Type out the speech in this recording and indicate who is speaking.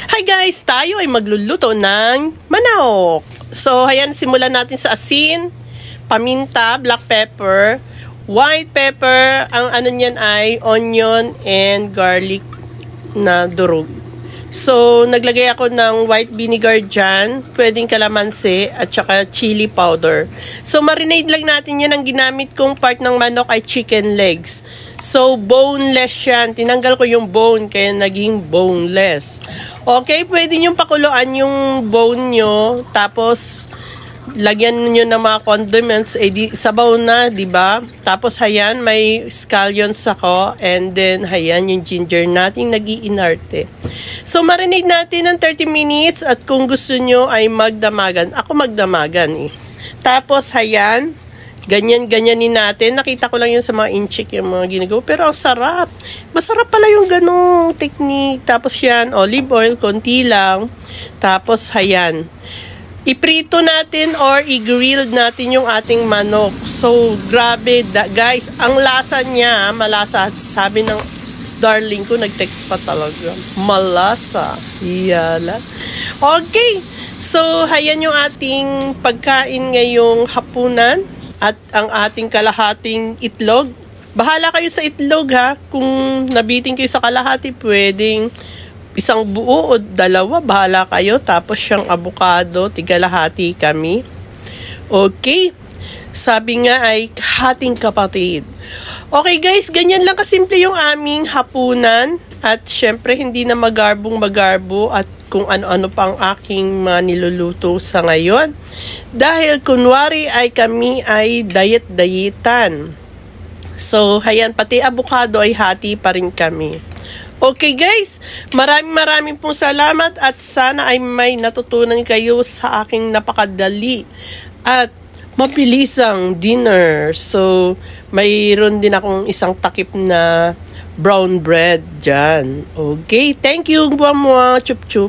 Speaker 1: Hi guys! Tayo ay magluluto ng manok. So, ayan, simulan natin sa asin, paminta, black pepper, white pepper, ang ano niyan ay onion and garlic na durog. So, naglagay ako ng white vinegar dyan, pwedeng kalamansi, at saka chili powder. So, marinade lang natin yan. Ang ginamit kong part ng manok ay chicken legs. So, boneless yan. Tinanggal ko yung bone, kaya naging boneless. Okay, pwede nyo pakuluan yung bone nyo, tapos lagyan nyo ng mga condiments, sabaw na, di ba? Tapos, hayan, may scallions ako, and then, hayan, yung ginger natin nag-iinarte. So, marinate natin ng 30 minutes, at kung gusto nyo ay magdamagan. Ako magdamagan eh. Tapos, hayan, ganyan-ganyanin natin. Nakita ko lang yun sa mga inchik, yung mga ginagawa. Pero, ang sarap. Masarap pala yung ganong technique. Tapos, yan, olive oil, konti lang. Tapos, hayan, iprito natin or i-grill natin yung ating manok. So, grabe, guys. Ang lasa niya, malasa. Sabi ng darling ko, nag-text pa talaga. Malasa. Yala. Okay. So, hayan yung ating pagkain ngayong hapunan. At ang ating kalahating itlog. Bahala kayo sa itlog ha. Kung nabitin kayo sa kalahati, pwedeng isang buo o dalawa, bahala kayo. Tapos siyang avocado, tigalahati kami. Okay. Sabi nga ay hating kapatid. Okay guys, ganyan lang kasimple yung aming hapunan. At syempre hindi na magarbo at kung ano-ano pang aking niluluto sa ngayon. Dahil kunwari ay kami ay diet-dietan. So, hayan, pati avocado ay hati pa rin kami. Okay guys, maraming pong salamat at sana ay may natutunan kayo sa aking napakadali at mabilisang dinner. So, mayroon din akong isang takip na brown bread dyan. Okay, thank you, buwa-muwa, chup-chup.